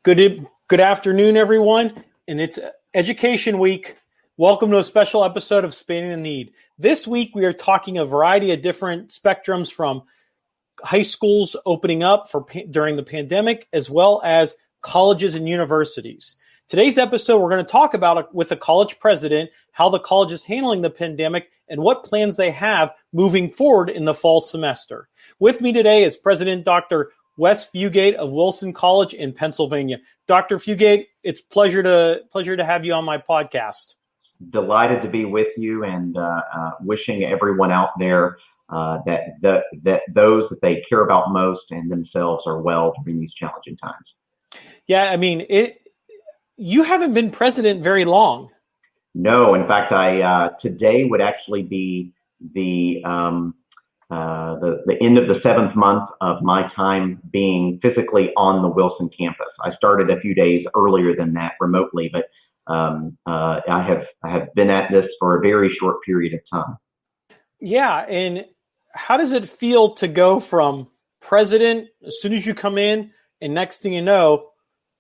Good afternoon, everyone, and it's Education Week. Welcome to a special episode of Spanning the Need. This week, we are talking a variety of different spectrums from high schools opening up during the pandemic, as well as colleges and universities. Today's episode, we're going to talk about with a college president, how the college is handling the pandemic and what plans they have moving forward in the fall semester. With me today is President Dr. Wes Fugate of Wilson College in Pennsylvania. Dr. Fugate, it's pleasure to have you on my podcast. Delighted to be with you, and wishing everyone out there that those that they care about most and themselves are well during these challenging times. Yeah, I mean, you haven't been president very long. No, in fact, today would actually be the end of the 7th month of my time being physically on the Wilson campus. I started a few days earlier than that remotely, but I have been at this for a very short period of time. Yeah, and how does it feel to go from president as soon as you come in, and next thing you know,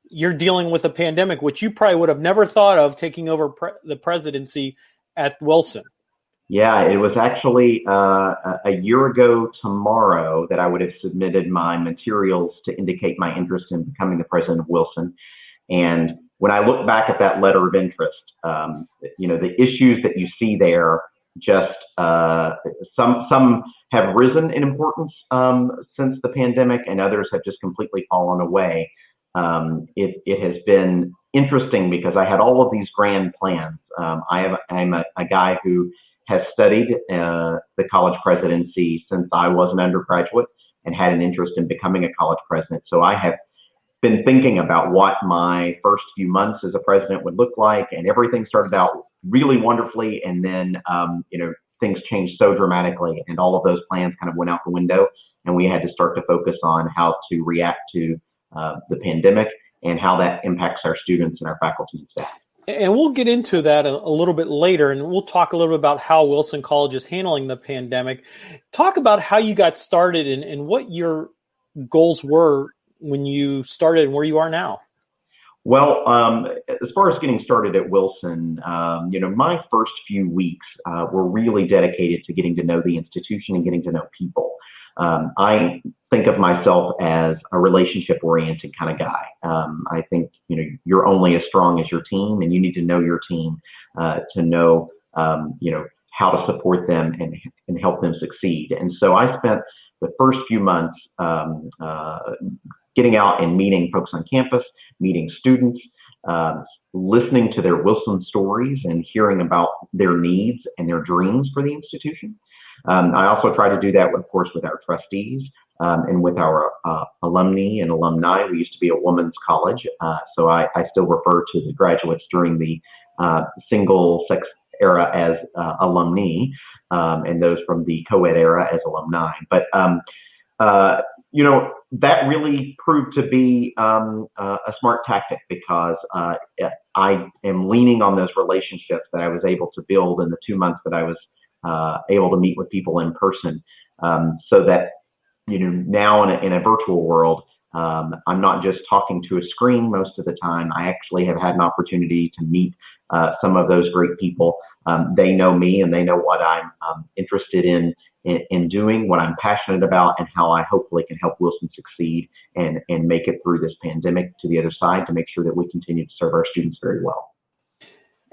you're dealing with a pandemic, which you probably would have never thought of taking over the presidency at Wilson? Yeah, it was actually a year ago tomorrow that I would have submitted my materials to indicate my interest in becoming the president of Wilson. And when I look back at that letter of interest, the issues that you see there, just some have risen in importance since the pandemic, and others have just completely fallen away. It has been interesting because I had all of these grand plans. I'm a guy who has studied the college presidency since I was an undergraduate and had an interest in becoming a college president. So I have been thinking about what my first few months as a president would look like, and everything started out really wonderfully, and then things changed so dramatically, and all of those plans kind of went out the window, and we had to start to focus on how to react to the pandemic and how that impacts our students and our faculty and staff. And we'll get into that a little bit later, and we'll talk a little bit about how Wilson College is handling the pandemic. Talk about how you got started and what your goals were when you started and where you are now. Well, as far as getting started at Wilson, my first few weeks were really dedicated to getting to know the institution and getting to know people. I think of myself as a relationship-oriented kind of guy. I think, you're only as strong as your team, and you need to know your team to know, how to support them and help them succeed. And so I spent the first few months getting out and meeting folks on campus, meeting students, listening to their Wilson stories and hearing about their needs and their dreams for the institution. I also try to do that, of course, with our trustees and with our alumni and alumni. We used to be a women's college, so I still refer to the graduates during the single-sex era as alumni, and those from the co-ed era as alumni. But that really proved to be a smart tactic, because I am leaning on those relationships that I was able to build in the 2 months that I was able to meet with people in person, so that now in a virtual world, I'm not just talking to a screen most of the time. I actually have had an opportunity to meet some of those great people. They know me, and they know what I'm interested in doing, what I'm passionate about, and how I hopefully can help Wilson succeed and make it through this pandemic to the other side, to make sure that we continue to serve our students very well.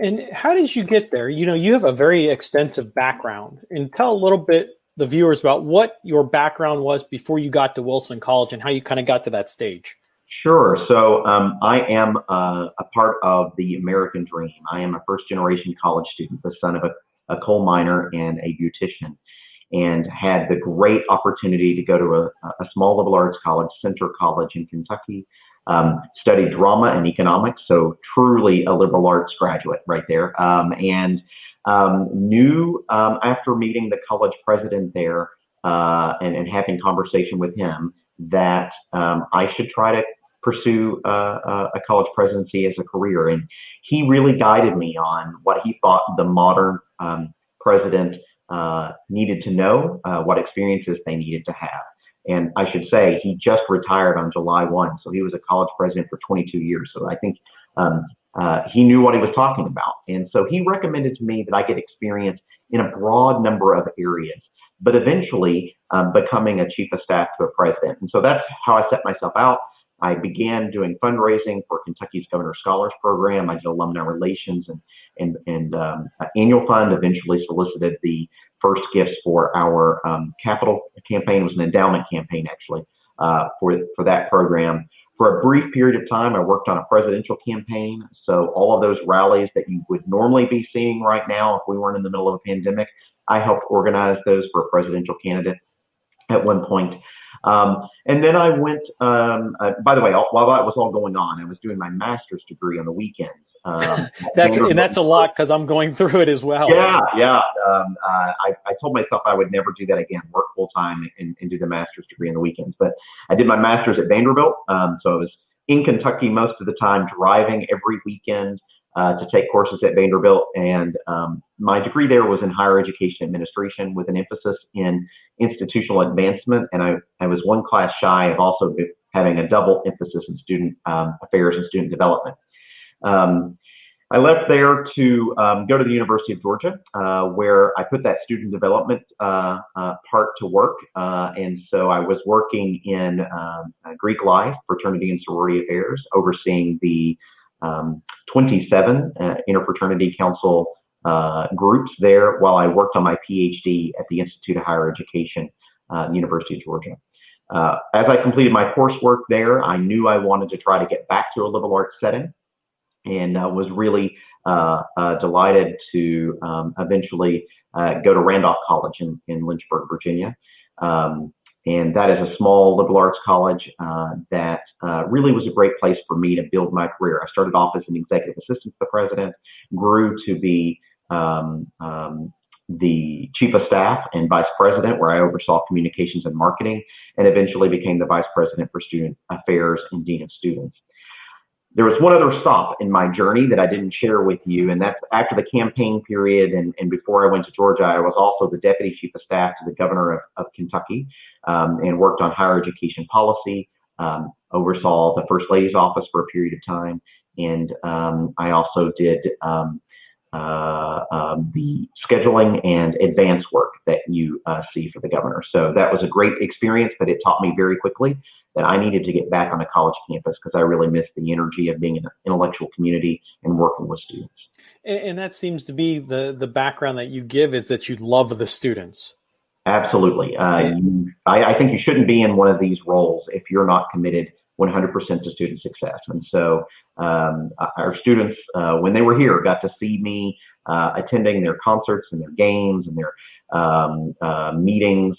And how did you get there? You have a very extensive background, and tell a little bit the viewers about what your background was before you got to Wilson College and how you kind of got to that stage. Sure. So I am a part of the American dream. I am a first-generation college student, the son of a coal miner and a beautician, and had the great opportunity to go to a small liberal arts college, Center College in Kentucky, studied drama and economics, so truly a liberal arts graduate right there, and knew after meeting the college president there and having conversation with him that I should try to pursue a college presidency as a career. And he really guided me on what he thought the modern president needed to know, what experiences they needed to have. And I should say he just retired on July 1. So he was a college president for 22 years. So I think he knew what he was talking about. And so he recommended to me that I get experience in a broad number of areas, but eventually becoming a chief of staff to a president. And so that's how I set myself out. I began doing fundraising for Kentucky's Governor Scholars Program. I did alumni relations and annual fund, eventually solicited the first gifts for our capital campaign. It was an endowment campaign, actually, for that program. For a brief period of time, I worked on a presidential campaign. So all of those rallies that you would normally be seeing right now if we weren't in the middle of a pandemic, I helped organize those for a presidential candidate at one point. And then I went, by the way, while that was all going on, I was doing my master's degree on the weekends. That's a lot because I'm going through it as well. Yeah. I told myself I would never do that again, work full time and do the master's degree on the weekends. But I did my master's at Vanderbilt. So I was in Kentucky most of the time, driving every weekend to take courses at Vanderbilt. And my degree there was in higher education administration with an emphasis in institutional advancement. And I was one class shy of also having a double emphasis in student affairs and student development. I left there to go to the University of Georgia, where I put that student development part to work. And so I was working in Greek life, fraternity and sorority affairs, overseeing the 27 interfraternity council groups there while I worked on my PhD at the Institute of Higher Education, University of Georgia. As I completed my coursework there, I knew I wanted to try to get back to a liberal arts setting, and was really delighted to eventually go to Randolph College in Lynchburg, Virginia. And that is a small liberal arts college that really was a great place for me to build my career. I started off as an executive assistant to the president, grew to be the chief of staff and vice president, where I oversaw communications and marketing, and eventually became the vice president for student affairs and dean of students. There was one other stop in my journey that I didn't share with you, and that's after the campaign period and before I went to Georgia. I was also the deputy chief of staff to the governor of Kentucky, and worked on higher education policy, oversaw the first lady's office for a period of time, and I also did the scheduling and advance work that you see for the governor. So that was a great experience, but it taught me very quickly that I needed to get back on a college campus because I really missed the energy of being in an intellectual community and working with students. And that seems to be the background that you give, is that you love the students. Absolutely. I think you shouldn't be in one of these roles if you're not committed 100% to student success. And so our students, when they were here, got to see me attending their concerts and their games and their meetings.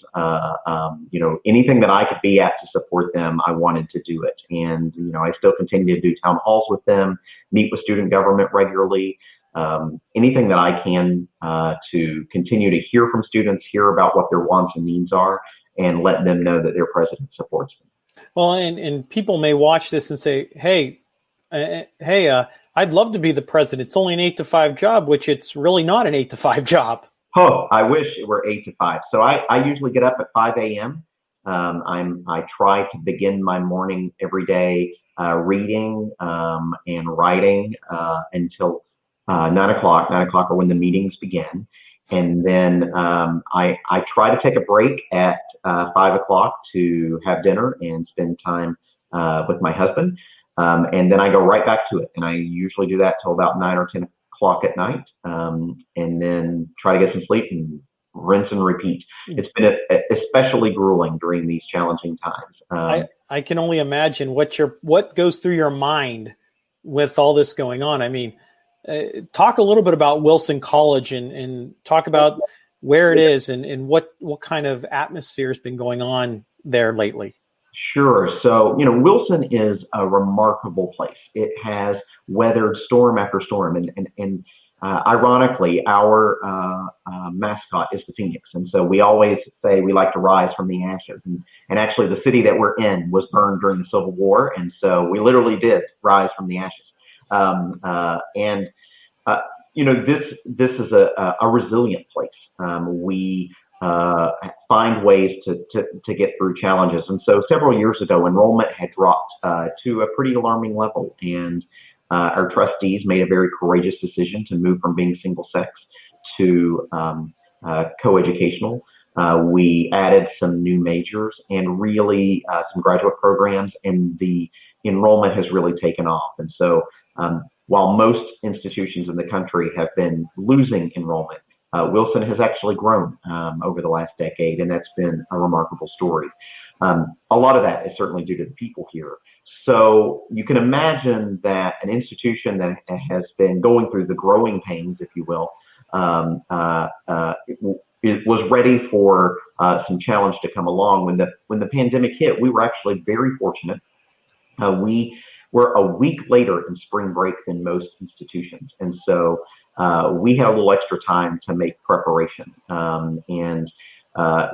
Anything that I could be at to support them, I wanted to do it. And, I still continue to do town halls with them, meet with student government regularly. Anything that I can to continue to hear from students, hear about what their wants and needs are, and let them know that their president supports them. Well, and people may watch this and say, hey, I'd love to be the president. It's only an 8 to 5 job, which it's really not an 8 to 5 job. Oh, I wish it were 8 to 5. So I usually get up at 5 a.m. I try to begin my morning every day reading and writing until 9 o'clock. 9 o'clock are when the meetings begin. And then I try to take a break at 5 o'clock to have dinner and spend time with my husband. And then I go right back to it. And I usually do that till about 9 or 10 o'clock at night, and then try to get some sleep and rinse and repeat. It's been especially grueling during these challenging times. I can only imagine what goes through your mind with all this going on. I mean, talk a little bit about Wilson College and talk about where it is and what kind of atmosphere has been going on there lately. Sure. So, Wilson is a remarkable place. It has weathered storm after storm. And ironically, our mascot is the Phoenix. And so we always say we like to rise from the ashes. And actually, the city that we're in was burned during the Civil War. And so we literally did rise from the ashes. This is a resilient place. We find ways to get through challenges. And so several years ago, enrollment had dropped to a pretty alarming level, and our trustees made a very courageous decision to move from being single sex to coeducational. We added some new majors and really some graduate programs, and the enrollment has really taken off. And so while most institutions in the country have been losing enrollment, Wilson has actually grown over the last decade, and that's been a remarkable story. A lot of that is certainly due to the people here. So you can imagine that an institution that has been going through the growing pains, if you will, it was ready for some challenge to come along. When the pandemic hit, we were actually very fortunate. We were a week later in spring break than most institutions, and so we had a little extra time to make preparation. And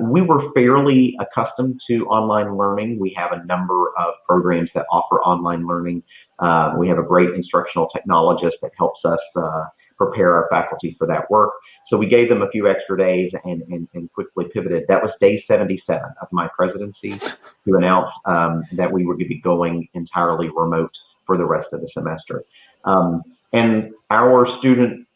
we were fairly accustomed to online learning. We have a number of programs that offer online learning. We have a great instructional technologist that helps us prepare our faculty for that work. So we gave them a few extra days and quickly pivoted. That was day 77 of my presidency to announce that we would be going entirely remote for the rest of the semester. And our student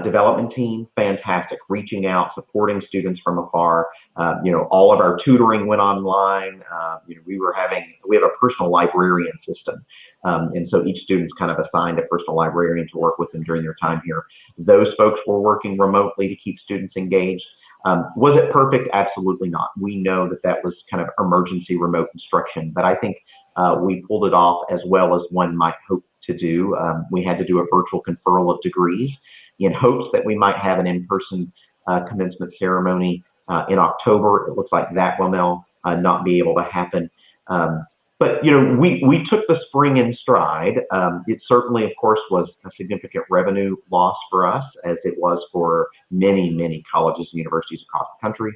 development team, fantastic, reaching out, supporting students from afar. All of our tutoring went online. We have a personal librarian system. And so each student's kind of assigned a personal librarian to work with them during their time here. Those folks were working remotely to keep students engaged. Was it perfect? Absolutely not. We know that was kind of emergency remote instruction, but I think we pulled it off as well as one might hope to do. We had to do a virtual conferral of degrees in hopes that we might have an in-person commencement ceremony in October. It looks like that will now not be able to happen. But we took the spring in stride. It certainly, of course, was a significant revenue loss for us, as it was for many, many colleges and universities across the country.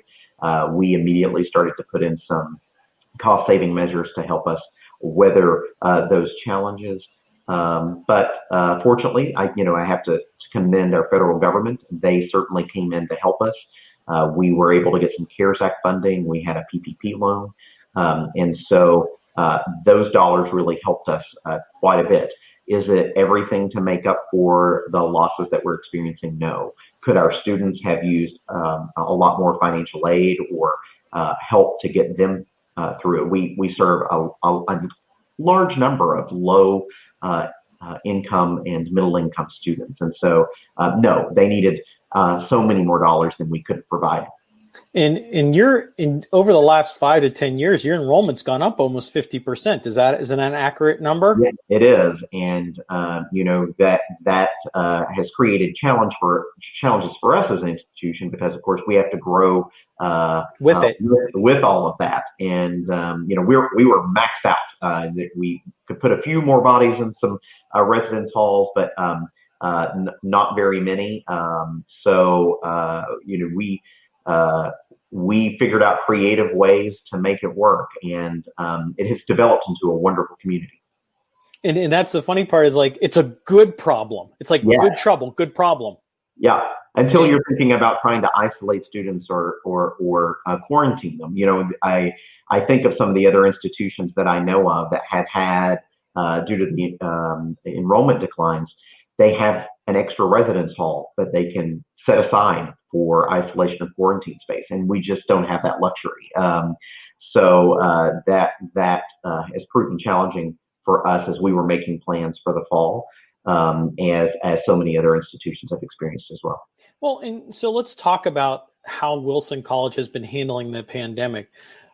We immediately started to put in some cost-saving measures to help us weather those challenges. But fortunately, I have to commend our federal government. They certainly came in to help us. We were able to get some CARES Act funding. We had a PPP loan. And so those dollars really helped us quite a bit. Is it everything to make up for the losses that we're experiencing? No. Could our students have used a lot more financial aid or help to get them through it? We serve a large number of low income and middle income students. And so, no, they needed so many more dollars than we could provide. And over the last 5 to 10 years, your enrollment's gone up almost 50%. Is that an accurate number? Yeah, it is. And, that has created challenges for us as an institution, because of course we have to grow with all of that. And, we were maxed out. That we could put a few more bodies in some residence halls, but not very many. We figured out creative ways to make it work, and it has developed into a wonderful community. And that's the funny part, is like, it's a good problem. It's like good trouble, good problem. Yeah. Until you're thinking about trying to isolate students or quarantine them. I think of some of the other institutions that I know of that have had, due to the enrollment declines, they have an extra residence hall that they can set aside for isolation and quarantine space, and we just don't have that luxury. So that has proven challenging for us as we were making plans for the fall, as so many other institutions have experienced as well. Well, and so let's talk about how Wilson College has been handling the pandemic.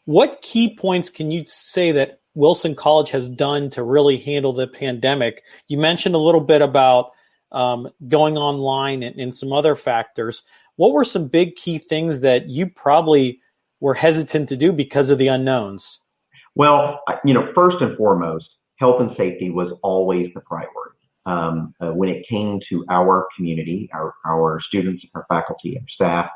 What key points can you say that Wilson College has done to really handle the pandemic? You mentioned a little bit about going online and some other factors. What were some big key things that you probably were hesitant to do because of the unknowns? Well, first and foremost, health and safety was always the priority. When it came to our community, our students, our faculty, our staff,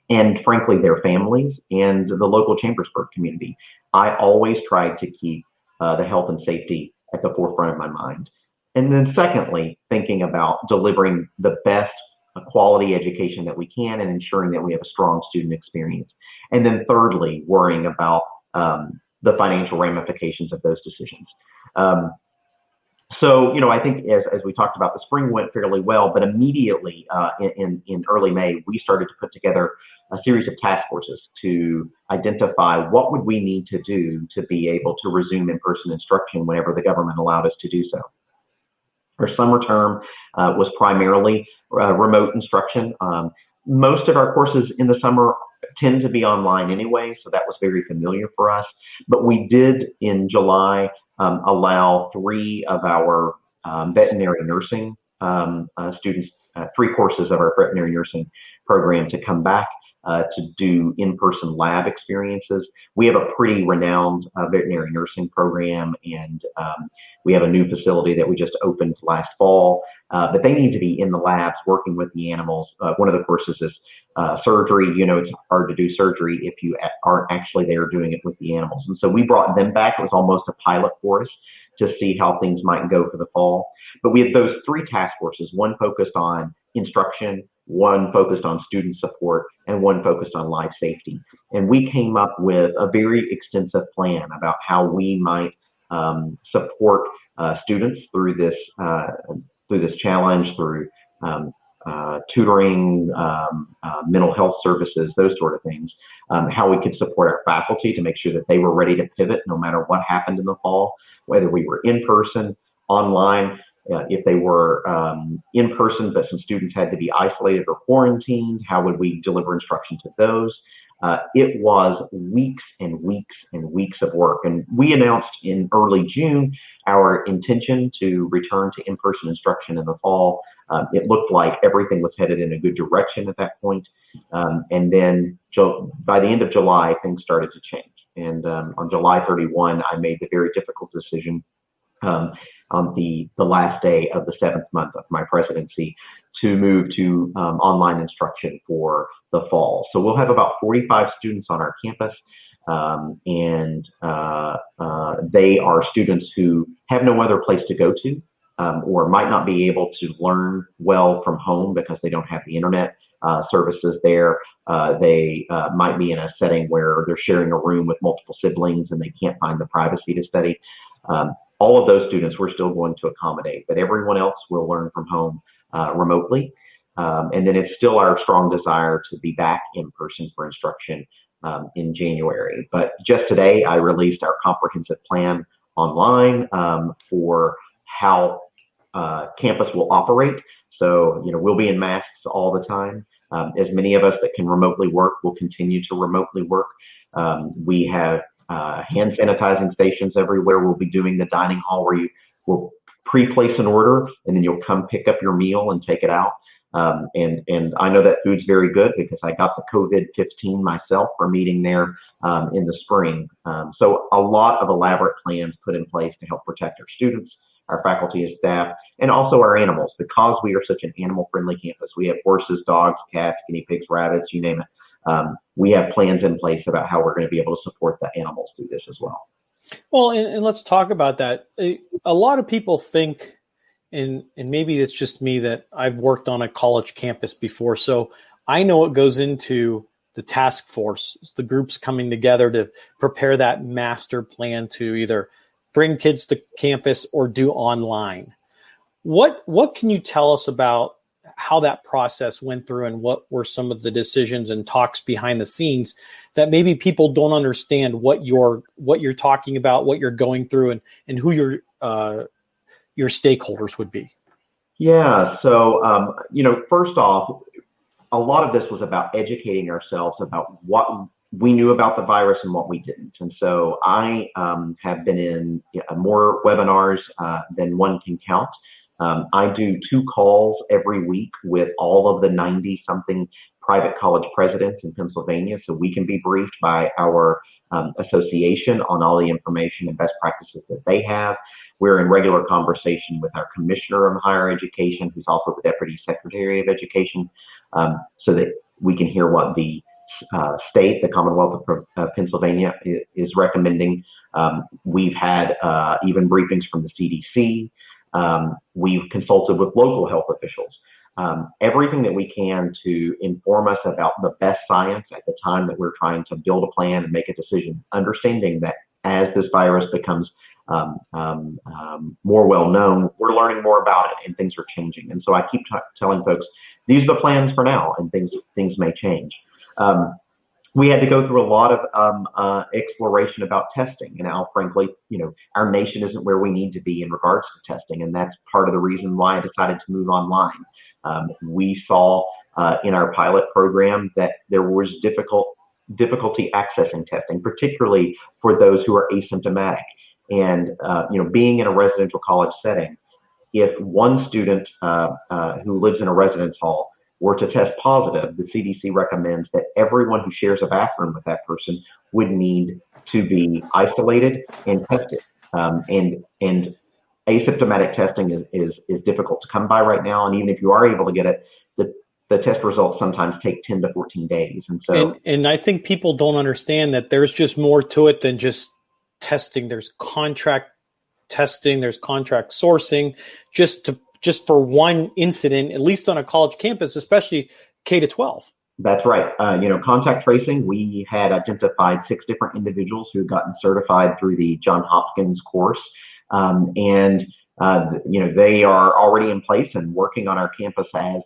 and frankly, their families and the local Chambersburg community, I always tried to keep the health and safety at the forefront of my mind. And then secondly, thinking about delivering the best quality education that we can and ensuring that we have a strong student experience. And then thirdly, worrying about the financial ramifications of those decisions. So, I think as we talked about, the spring went fairly well, but immediately in early May, we started to put together a series of task forces to identify what would we need to do to be able to resume in-person instruction whenever the government allowed us to do so. Our summer term was primarily remote instruction. Most of our courses in the summer tend to be online anyway, so that was very familiar for us. But we did in July allow 3 of our veterinary nursing students, 3 courses of our veterinary nursing program to come back to do in-person lab experiences. We have a pretty renowned veterinary nursing program, and we have a new facility that we just opened last fall, but they need to be in the labs working with the animals. One of the courses is surgery. It's hard to do surgery if you aren't actually there doing it with the animals. And so we brought them back. It was almost a pilot for us to see how things might go for the fall. But we had those 3 task forces, one focused on instruction, one focused on student support, and one focused on life safety. And we came up with a very extensive plan about how we might support students through this challenge, through tutoring, mental health services, those sort of things, how we could support our faculty to make sure that they were ready to pivot no matter what happened in the fall, whether we were in person, online, if they were in person, but some students had to be isolated or quarantined, how would we deliver instruction to those? It was weeks and weeks and weeks of work. And we announced in early June our intention to return to in-person instruction in the fall. It looked like everything was headed in a good direction at that point. And then by the end of July, things started to change. And on July 31, I made the very difficult decision on the last day of the 7th month of my presidency to move to online instruction for the fall. So we'll have about 45 students on our campus, and they are students who have no other place to go to, or might not be able to learn well from home because they don't have the internet services there. They might be in a setting where they're sharing a room with multiple siblings and they can't find the privacy to study. All of those students we're still going to accommodate, but everyone else will learn from home remotely. And then it's still our strong desire to be back in person for instruction in January. But just today, I released our comprehensive plan online for how campus will operate. So, we'll be in masks all the time. As many of us that can remotely work will continue to remotely work. We have hand sanitizing stations everywhere. We'll be doing the dining hall where you will pre-place an order and then you'll come pick up your meal and take it out. And I know that food's very good because I got the COVID-15 myself from eating there in the spring. So a lot of elaborate plans put in place to help protect our students, our faculty and staff, and also our animals. Because we are such an animal-friendly campus, we have horses, dogs, cats, guinea pigs, rabbits, you name it. We have plans in place about how we're going to be able to support the animals through this as well. Well, and let's talk about that. A lot of people think, and maybe it's just me, that I've worked on a college campus before, so I know what goes into the task force, the groups coming together to prepare that master plan to either bring kids to campus or do online. What can you tell us about how that process went through and what were some of the decisions and talks behind the scenes that maybe people don't understand what you're talking about, what you're going through, and who your stakeholders would be? Yeah. So, first off, a lot of this was about educating ourselves about what we knew about the virus and what we didn't. And so I have been in more webinars than one can count. I do 2 calls every week with all of the 90-something private college presidents in Pennsylvania, so we can be briefed by our association on all the information and best practices that they have. We're in regular conversation with our Commissioner of Higher Education, who's also the Deputy Secretary of Education, so that we can hear what the state, the Commonwealth of Pennsylvania, is recommending. We've had even briefings from the CDC. We've consulted with local health officials. everything that we can to inform us about the best science at the time that we're trying to build a plan and make a decision, understanding that as this virus becomes more well known, we're learning more about it and things are changing. And so I keep telling folks, these are the plans for now, and things may change. We had to go through a lot of exploration about testing, and now, frankly, our nation isn't where we need to be in regards to testing, and that's part of the reason why I decided to move online. We saw in our pilot program that there was difficulty accessing testing, particularly for those who are asymptomatic. And being in a residential college setting, if one student who lives in a residence hall were to test positive, the CDC recommends that everyone who shares a bathroom with that person would need to be isolated and tested. And asymptomatic testing is difficult to come by right now. And even if you are able to get it, the test results sometimes take 10 to 14 days. And so, and I think people don't understand that there's just more to it than just testing. There's contract testing, there's contract sourcing, just for one incident, at least on a college campus, especially K to 12. That's right. Contact tracing, we had identified 6 different individuals who had gotten certified through the Johns Hopkins course. They are already in place and working on our campus as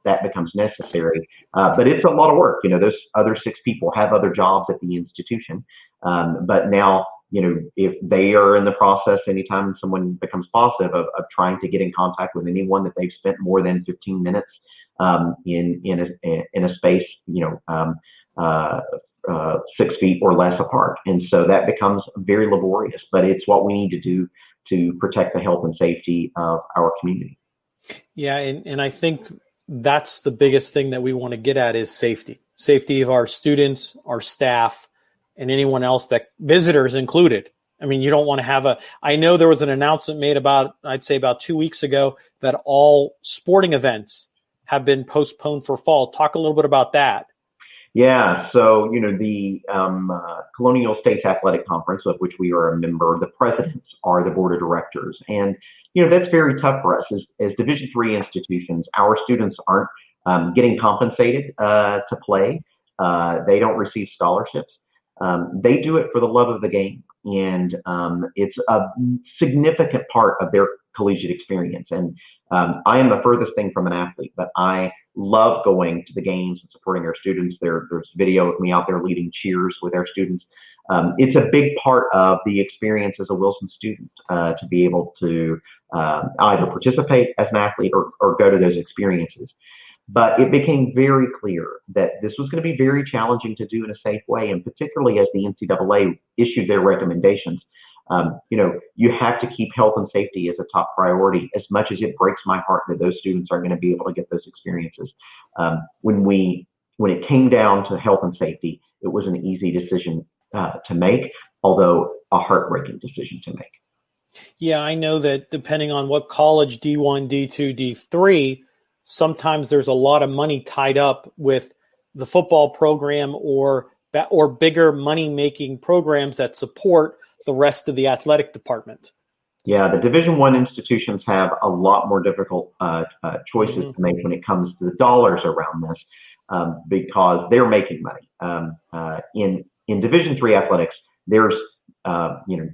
that becomes necessary. But it's a lot of work. Those other 6 people have other jobs at the institution. But now, if they are in the process, anytime someone becomes positive, of trying to get in contact with anyone that they've spent more than 15 minutes in a space, 6 feet or less apart. And so that becomes very laborious, but it's what we need to do to protect the health and safety of our community. Yeah, and I think that's the biggest thing that we want to get at is safety of our students, our staff, and anyone else, that visitors included. I mean, you don't want to have I know there was an announcement made about 2 weeks ago that all sporting events have been postponed for fall. Talk a little bit about that. Yeah, so, the Colonial States Athletic Conference, of which we are a member, the presidents are the board of directors. And, that's very tough for us. As Division III institutions, our students aren't getting compensated to play. They don't receive scholarships. They do it for the love of the game. And it's a significant part of their collegiate experience. And I am the furthest thing from an athlete, but I love going to the games and supporting our students. There's video of me out there leading cheers with our students. It's a big part of the experience as a Wilson student to be able to either participate as an athlete or go to those experiences. But it became very clear that this was going to be very challenging to do in a safe way, and particularly as the NCAA issued their recommendations. You have to keep health and safety as a top priority, as much as it breaks my heart that those students aren't going to be able to get those experiences. When it came down to health and safety, it was an easy decision to make, although a heartbreaking decision to make. Yeah, I know that depending on what college, D1, D2, D3, sometimes there's a lot of money tied up with the football program or bigger money-making programs that support the rest of the athletic department. Yeah, the Division I institutions have a lot more difficult choices to make when it comes to the dollars around this, because they're making money. In Division III athletics, there's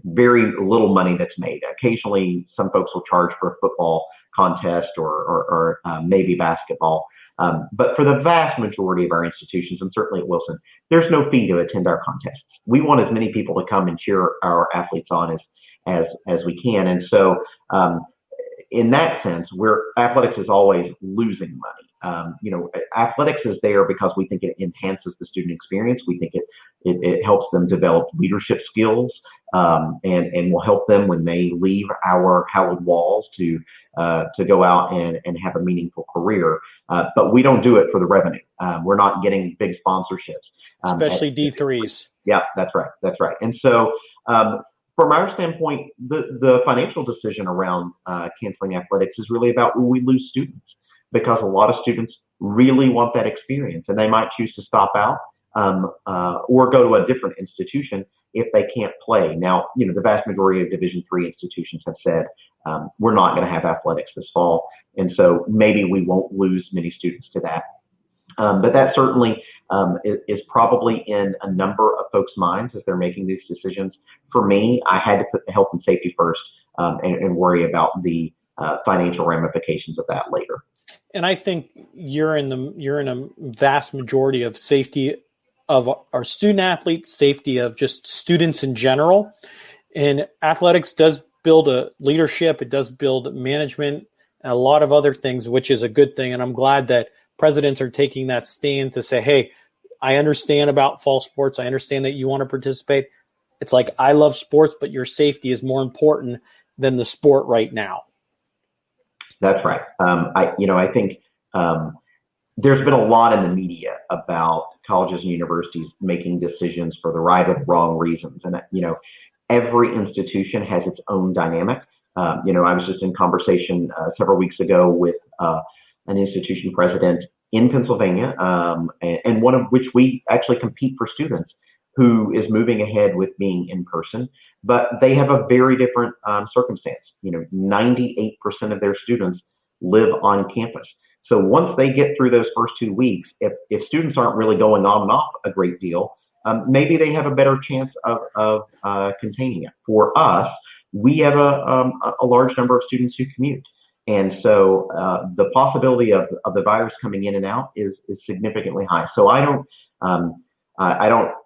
very little money that's made. Occasionally, some folks will charge for a football contest or maybe basketball. But for the vast majority of our institutions, and certainly at Wilson, there's no fee to attend our contests. We want as many people to come and cheer our athletes on as we can. And so in that sense, athletics is always losing money. Athletics is there because we think it enhances the student experience. We think it helps them develop leadership skills, and will help them when they leave our hallowed walls to go out and have a meaningful career. But we don't do it for the revenue. We're not getting big sponsorships. Especially D3s. Yeah, that's right. And so from our standpoint, the financial decision around canceling athletics is really about, will we lose students? Because a lot of students really want that experience, and they might choose to stop out. or go to a different institution if they can't play. Now, the vast majority of Division III institutions have said we're not going to have athletics this fall, and so maybe we won't lose many students to that. But that certainly is probably in a number of folks' minds as they're making these decisions. For me, I had to put the health and safety first and worry about the financial ramifications of that later. And I think you're in a vast majority of safety of our student athletes, safety of just students in general. And athletics does build a leadership. It does build management and a lot of other things, which is a good thing. And I'm glad that presidents are taking that stand to say, hey, I understand about fall sports. I understand that you want to participate. It's like, I love sports, but your safety is more important than the sport right now. That's right. I think there's been a lot in the media about colleges and universities making decisions for the right or the wrong reasons. And, every institution has its own dynamic. I was just in conversation several weeks ago with an institution president in Pennsylvania, and one of which we actually compete for students, who is moving ahead with being in person, but they have a very different circumstance. 98% of their students live on campus. So once they get through those first 2 weeks, if students aren't really going on and off a great deal, maybe they have a better chance of containing it. For us, we have a large number of students who commute. And so the possibility of the virus coming in and out is significantly high. So I don't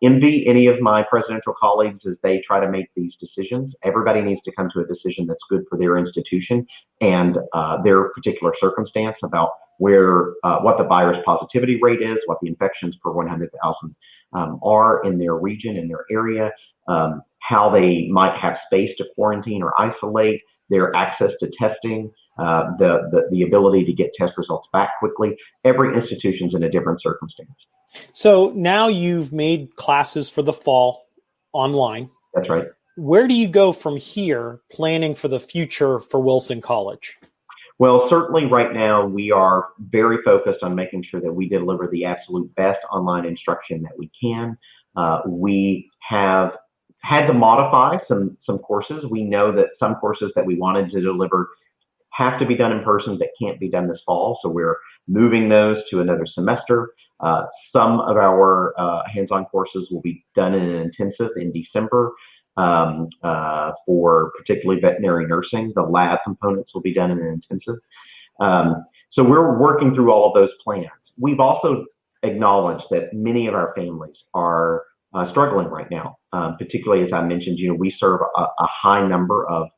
envy any of my presidential colleagues as they try to make these decisions. Everybody needs to come to a decision that's good for their institution and their particular circumstance about what the virus positivity rate is, what the infections per 100,000 are in their region, in their area, how they might have space to quarantine or isolate, their access to testing, the ability to get test results back quickly. Every institution's in a different circumstance. So now you've made classes for the fall online. That's right. Where do you go from here, planning for the future for Wilson College? Well, certainly right now we are very focused on making sure that we deliver the absolute best online instruction that we can. We have had to modify some courses. We know that some courses that we wanted to deliver have to be done in person that can't be done this fall. So we're moving those to another semester. Some of our hands-on courses will be done in an intensive in December for particularly veterinary nursing. The lab components will be done in an intensive. So we're working through all of those plans. We've also acknowledged that many of our families are struggling right now, particularly as I mentioned, we serve a high number of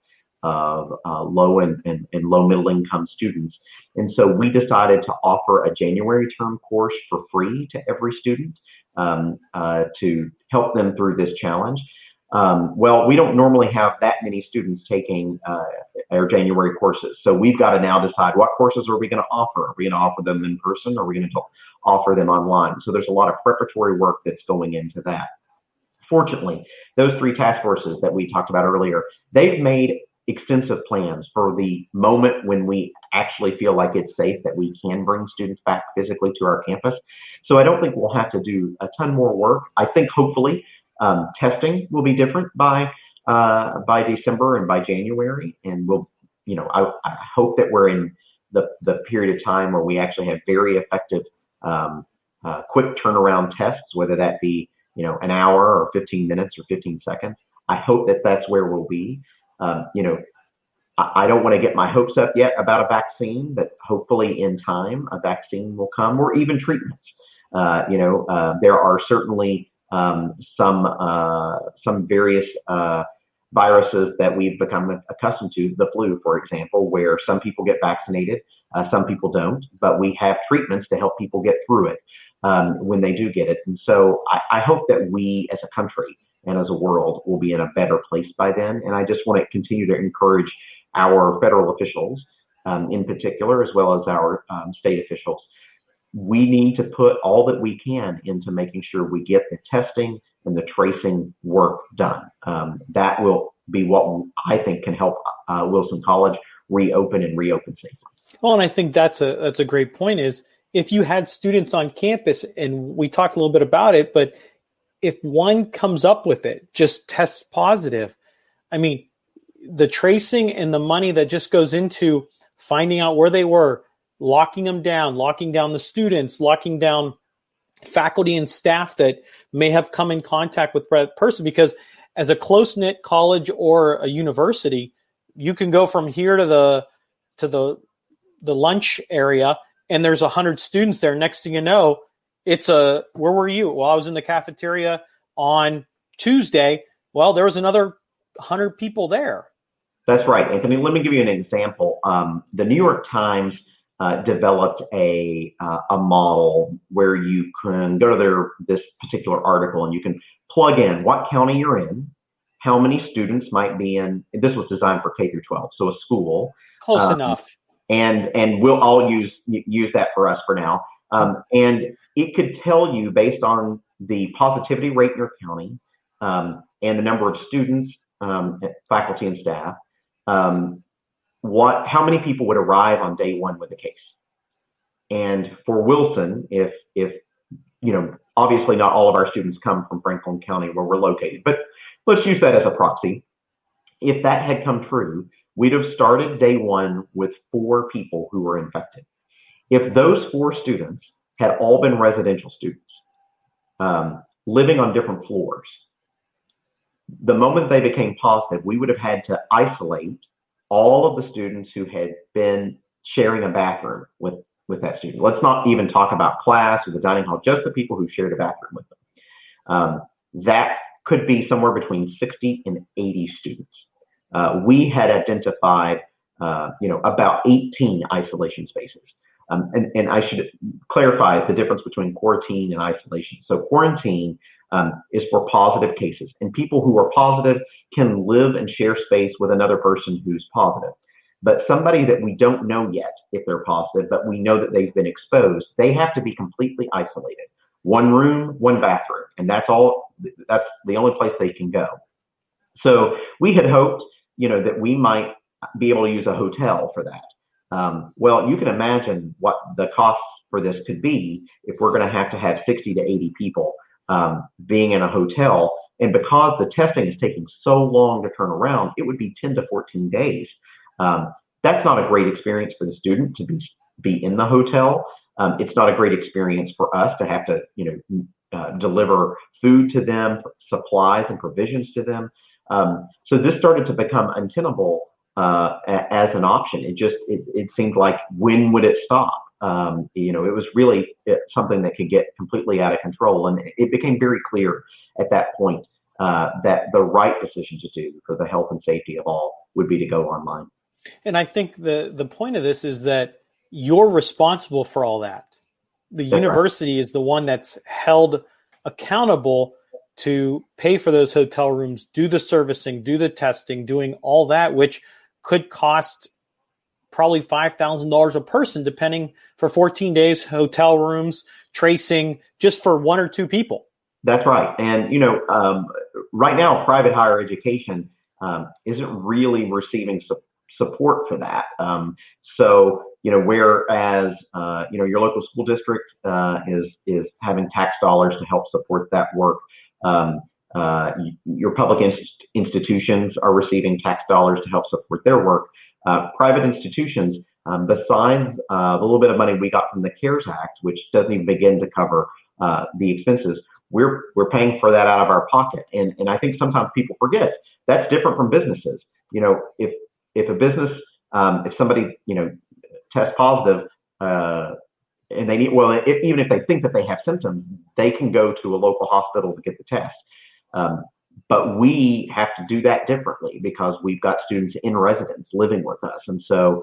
low and low middle income students. And so we decided to offer a January term course for free to every student to help them through this challenge. Well, we don't normally have that many students taking our January courses. So we've got to now decide, what courses are we going to offer? Are we going to offer them in person, or are we going to offer them online? So there's a lot of preparatory work that's going into that. Fortunately, those three task forces that we talked about earlier, they've made extensive plans for the moment when we actually feel like it's safe that we can bring students back physically to our campus. So I don't think we'll have to do a ton more work. I think hopefully testing will be different by December and by January, and we'll, I hope that we're in the period of time where we actually have very effective, quick turnaround tests, whether that be an hour or 15 minutes or 15 seconds. I hope that that's where we'll be. I don't want to get my hopes up yet about a vaccine, but hopefully in time a vaccine will come, or even treatments. There are certainly some various viruses that we've become accustomed to, the flu, for example, where some people get vaccinated, some people don't, but we have treatments to help people get through it when they do get it. And so I hope that we as a country and as a world will be in a better place by then. And I just want to continue to encourage our federal officials in particular, as well as our state officials. We need to put all that we can into making sure we get the testing and the tracing work done. That will be what I think can help Wilson College reopen safely. Well, and I think that's a great point, is if you had students on campus, and we talked a little bit about it, but if one comes up with it, just tests positive, I mean, the tracing and the money that just goes into finding out where they were, locking them down, locking down the students, locking down faculty and staff that may have come in contact with that person, because as a close-knit college or a university, you can go from here to the lunch area and there's 100 students there. Next thing you know, where were you? Well, I was in the cafeteria on Tuesday. Well, there was another 100 people there. That's right, Anthony. Let me give you an example. The New York Times developed a model where you can go to this particular article and you can plug in what county you're in, how many students might be in. This was designed for K through 12, so a school. Close enough. And I'll use that for us for now. And it could tell you, based on the positivity rate in your county and the number of students, faculty and staff, how many people would arrive on day one with a case. And for Wilson, if obviously not all of our students come from Franklin County where we're located, but let's use that as a proxy. If that had come true, we'd have started day one with 4 people who were infected. If those 4 students had all been residential students, living on different floors, the moment they became positive, we would have had to isolate all of the students who had been sharing a bathroom with that student. Let's not even talk about class or the dining hall, just the people who shared a bathroom with them. That could be somewhere between 60 and 80 students. We had identified, about 18 isolation spaces. And I should clarify the difference between quarantine and isolation. So quarantine is for positive cases, and people who are positive can live and share space with another person who's positive. But somebody that we don't know yet if they're positive, but we know that they've been exposed, they have to be completely isolated. 1 room, 1 bathroom, and that's the only place they can go. So we had hoped, that we might be able to use a hotel for that. Well, you can imagine what the costs for this could be if we're going to have 60 to 80 people being in a hotel. And because the testing is taking so long to turn around, it would be 10 to 14 days. That's not a great experience for the student to be in the hotel. It's not a great experience for us to have to, deliver food to them, supplies and provisions to them. So this started to become untenable as an option. It seemed like, when would it stop? It was really something that could get completely out of control. And it became very clear at that point that the right decision to do for the health and safety of all would be to go online. And I think the point of this is that you're responsible for all that. The university is the one that's held accountable to pay for those hotel rooms, do the servicing, do the testing, doing all that, which could cost probably $5,000 a person, depending, for 14 days, hotel rooms, tracing, just for 1 or 2 people. That's right. And, right now, private higher education isn't really receiving support for that. So, whereas, your local school district is having tax dollars to help support that work, your public institutions are receiving tax dollars to help support their work. Private institutions, besides the little bit of money we got from the CARES Act, which doesn't even begin to cover the expenses, we're paying for that out of our pocket. And I think sometimes people forget that's different from businesses. If a business, if somebody, tests positive, and they need, even if they think that they have symptoms, they can go to a local hospital to get the test. But we have to do that differently because we've got students in residence living with us. And so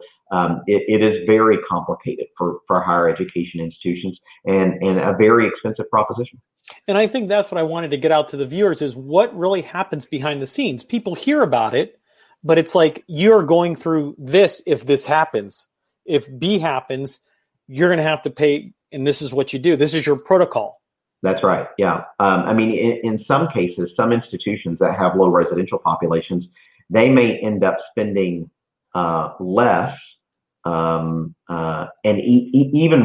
it is very complicated for higher education institutions and a very expensive proposition. And I think that's what I wanted to get out to the viewers is what really happens behind the scenes. People hear about it, but it's like you're going through this if this happens. If B happens, you're going to have to pay, and this is what you do. This is your protocol. That's right. Yeah. In some cases, some institutions that have low residential populations, they may end up spending less even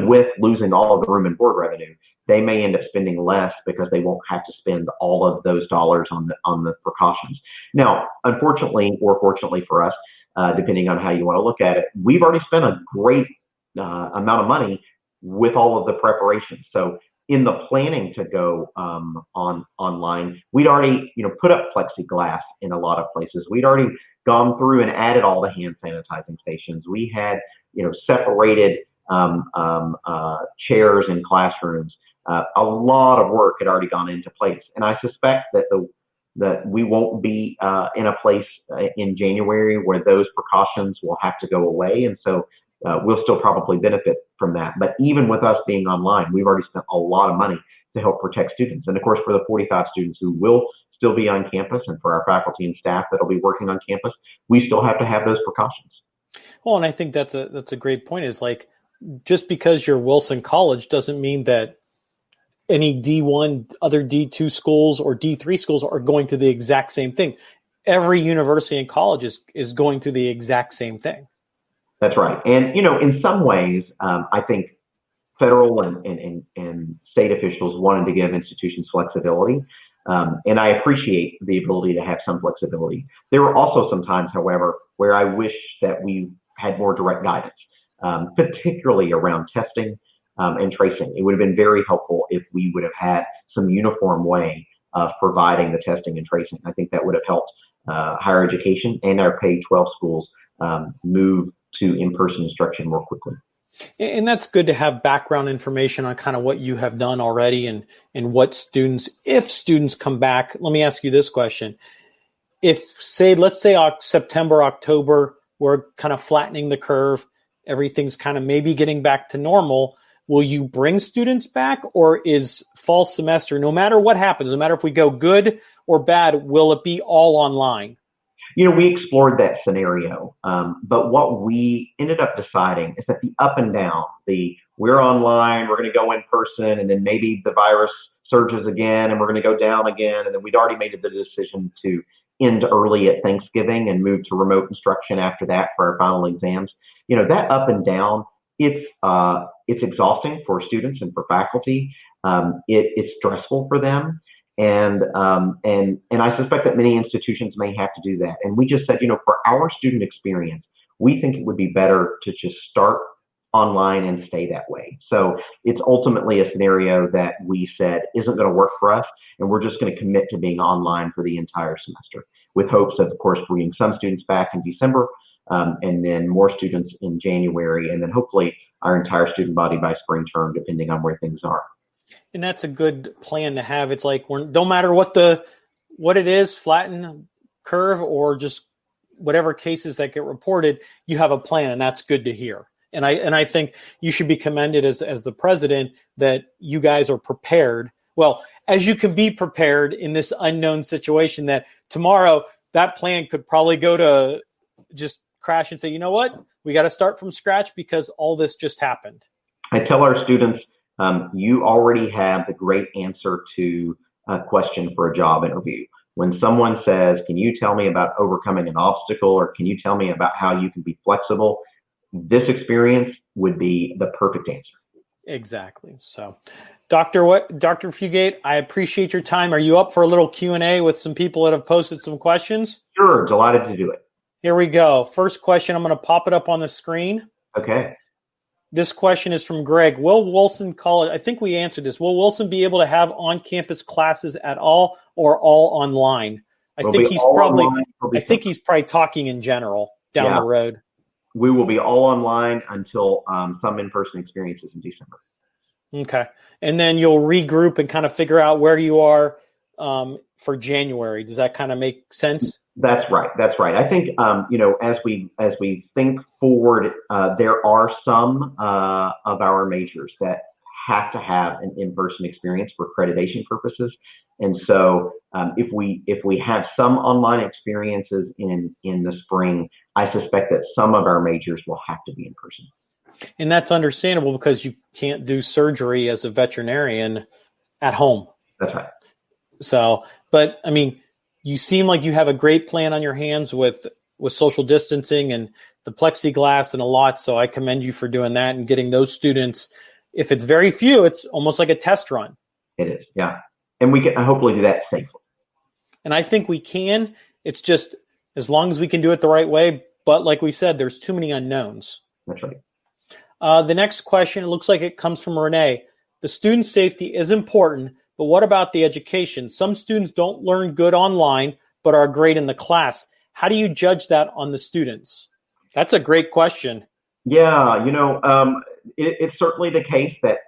with losing all of the room and board revenue, they may end up spending less because they won't have to spend all of those dollars on the precautions. Now, unfortunately or fortunately for us, depending on how you want to look at it, we've already spent a great amount of money with all of the preparations. So in the planning to go online, we'd already put up plexiglass in a lot of places. We'd already gone through and added all the hand sanitizing stations. We had separated chairs in classrooms. A lot of work had already gone into place, and I suspect that we won't be in a place in January where those precautions will have to go away, and so we'll still probably benefit from that. But even with us being online, we've already spent a lot of money to help protect students, and of course, for the 45 students who will still be on campus, and for our faculty and staff that'll be working on campus, we still have to have those precautions. Well, and I think that's a great point. Is like, just because you're Wilson College doesn't mean that any D1, other D2 schools or D3 schools are going through the exact same thing. Every university and college is going through the exact same thing. That's right. And, in some ways, I think federal and state officials wanted to give institutions flexibility. And I appreciate the ability to have some flexibility. There were also some times, however, where I wish that we had more direct guidance, particularly around testing and tracing. It would have been very helpful if we would have had some uniform way of providing the testing and tracing. I think that would have helped higher education and our K-12 schools move to in-person instruction more quickly. And that's good to have background information on kind of what you have done already and what students, if students come back. Let me ask you this question. Let's say September, October, we're kind of flattening the curve, everything's kind of maybe getting back to normal. Will you bring students back, or is fall semester, no matter what happens, no matter if we go good or bad, will it be all online? We explored that scenario, but what we ended up deciding is that the up and down, we're online, we're going to go in person, and then maybe the virus surges again, and we're going to go down again, and then we'd already made the decision to end early at Thanksgiving and move to remote instruction after that for our final exams. That up and down, it's exhausting for students and for faculty. It's stressful for them. And I suspect that many institutions may have to do that. And we just said, for our student experience, we think it would be better to just start online and stay that way. So it's ultimately a scenario that we said isn't going to work for us. And we're just going to commit to being online for the entire semester, with hopes of course, bringing some students back in December, and then more students in January, and then hopefully our entire student body by spring term, depending on where things are. And that's a good plan to have. It's like, no matter what it is, flatten curve or just whatever cases that get reported, you have a plan, and that's good to hear. And I think you should be commended as the president that you guys are prepared. Well, as you can be prepared in this unknown situation, that tomorrow that plan could probably go to just crash and say, you know what, we got to start from scratch because all this just happened. I tell our students, you already have the great answer to a question for a job interview. When someone says, can you tell me about overcoming an obstacle, or can you tell me about how you can be flexible? This experience would be the perfect answer. Exactly. So, Dr. Fugate, I appreciate your time. Are you up for a little Q&A with some people that have posted some questions? Sure. Delighted to do it. Here we go. First question. I'm going to pop it up on the screen. Okay. This question is from Greg. Will Wilson College, I think we answered this, will Wilson be able to have on-campus classes at all, or all online? I think he's probably talking in general down the road. We will be all online until some in-person experiences in December. Okay. And then you'll regroup and kind of figure out where you are for January. Does that kind of make sense? That's right. I think, as we think forward, there are some of our majors that have to have an in-person experience for accreditation purposes. And so if we have some online experiences in the spring, I suspect that some of our majors will have to be in person. And that's understandable because you can't do surgery as a veterinarian at home. That's right. So, but I mean, you seem like you have a great plan on your hands with with social distancing and the plexiglass and a lot. So I commend you for doing that and getting those students. If it's very few, it's almost like a test run. It is, yeah. And we can hopefully do that safely. And I think we can. It's just as long as we can do it the right way. But like we said, there's too many unknowns. That's right. The next question, it looks like it comes from Renee. The student safety is important, but what about the education? Some students don't learn good online, but are great in the class. How do you judge that on the students? That's a great question. Yeah, it's certainly the case that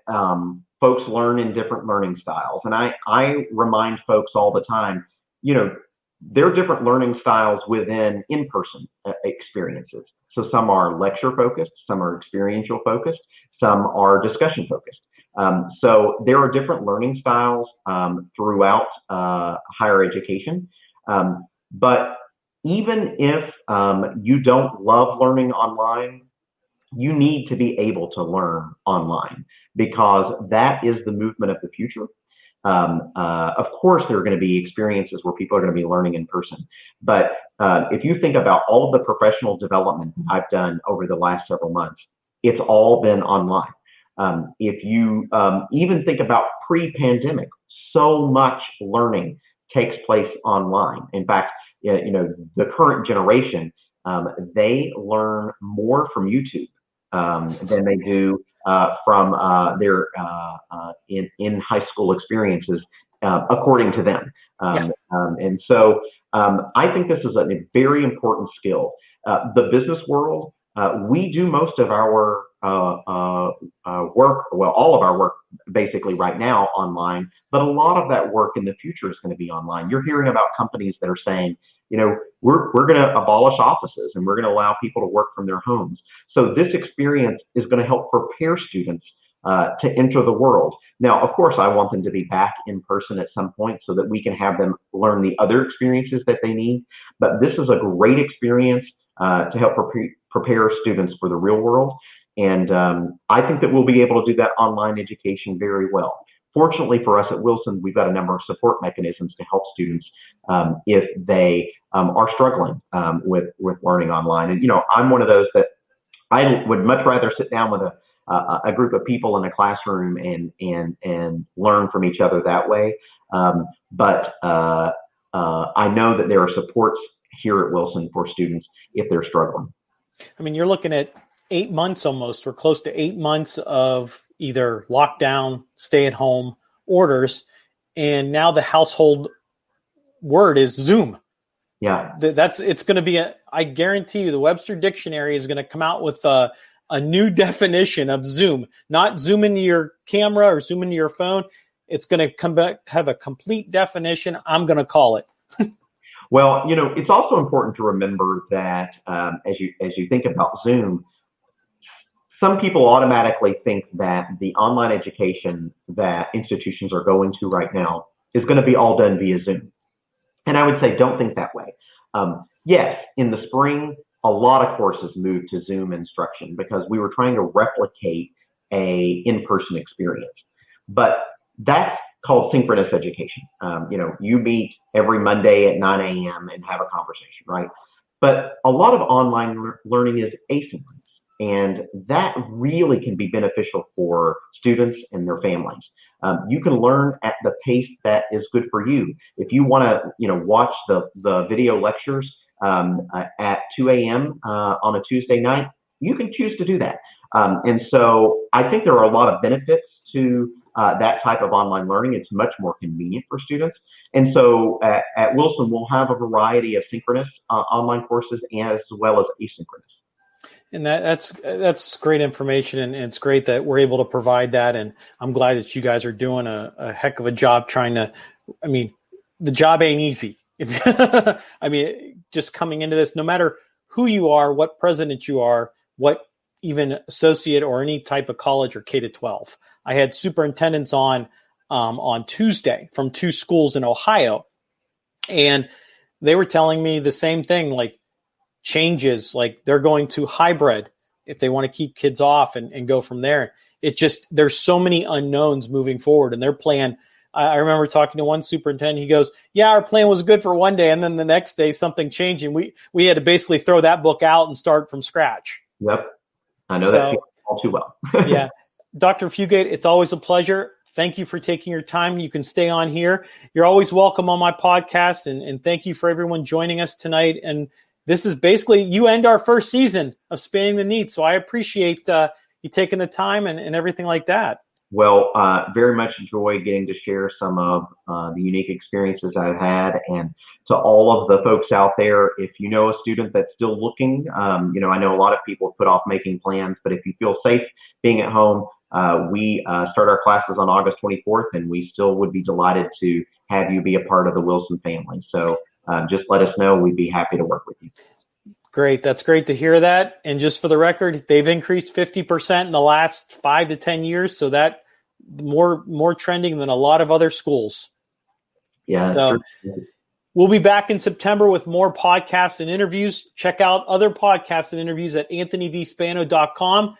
folks learn in different learning styles. And I remind folks all the time, there are different learning styles within in-person experiences. So some are lecture focused, some are experiential focused, some are discussion focused. So there are different learning styles throughout higher education. But even if you don't love learning online, you need to be able to learn online because that is the movement of the future. Of course, there are going to be experiences where people are going to be learning in person. But if you think about all of the professional development I've done over the last several months, it's all been online. If you even think about pre-pandemic, so much learning takes place online. In fact, the current generation, they learn more from YouTube than they do from their in high school experiences, according to them. And so I think this is a very important skill. The business world, we do most of our work, well, all of our work basically right now online, but a lot of that work in the future is going to be online. You're hearing about companies that are saying, we're going to abolish offices and we're going to allow people to work from their homes. So this experience is going to help prepare students to enter the world. Now, of course, I want them to be back in person at some point so that we can have them learn the other experiences that they need. But this is a great experience to help prepare students for the real world. And I think that we'll be able to do that online education very well. Fortunately for us at Wilson, we've got a number of support mechanisms to help students if they are struggling with learning online. And, I'm one of those that I would much rather sit down with a group of people in a classroom and learn from each other that way. But I know that there are supports here at Wilson for students if they're struggling. I mean, you're looking at 8 months almost. We're close to 8 months of either lockdown, stay-at-home orders, and now the household word is Zoom. Yeah, it's going to be I guarantee you, the Webster Dictionary is going to come out with a new definition of Zoom. Not zoom into your camera or zoom into your phone. It's going to come back, have a complete definition. I'm going to call it. Well, it's also important to remember that as you think about Zoom, some people automatically think that the online education that institutions are going to right now is going to be all done via Zoom. And I would say, don't think that way. Yes, in the spring, a lot of courses moved to Zoom instruction because we were trying to replicate a in-person experience. But that's called synchronous education. You meet every Monday at 9 a.m. and have a conversation, right? But a lot of online learning is asynchronous. And that really can be beneficial for students and their families. You can learn at the pace that is good for you. If you want to, watch the video lectures at 2 a.m. On a Tuesday night, you can choose to do that. And so I think there are a lot of benefits to that type of online learning. It's much more convenient for students. And so at Wilson, we'll have a variety of synchronous online courses as well as asynchronous. And that's great information, and it's great that we're able to provide that. And I'm glad that you guys are doing a heck of a job trying to. I mean, the job ain't easy. Just coming into this, no matter who you are, what president you are, what even associate or any type of college or K-12. I had superintendents on Tuesday from 2 schools in Ohio, and they were telling me the same thing, like changes, like they're going to hybrid if they want to keep kids off and go from there. There's so many unknowns moving forward, and their plan, I remember talking to one superintendent. He goes, yeah, our plan was good for one day. And then the next day something changed. And we had to basically throw that book out and start from scratch. Yep. I know that all too well. Yeah. Dr. Fugate, it's always a pleasure. Thank you for taking your time. You can stay on here. You're always welcome on my podcast. And thank you for everyone joining us tonight. And this is basically, you end our first season of Spanning the Need. So I appreciate you taking the time and everything like that. Well, very much enjoy getting to share some of the unique experiences I've had. And to all of the folks out there, if you know a student that's still looking, I know a lot of people put off making plans, but if you feel safe being at home, we start our classes on August 24th, and we still would be delighted to have you be a part of the Wilson family. So just let us know. We'd be happy to work with you. Great. That's great to hear that. And just for the record, they've increased 50% in the last 5 to 10 years. So that more trending than a lot of other schools. Yeah. So we'll be back in September with more podcasts and interviews. Check out other podcasts and interviews at anthonyvspano.com.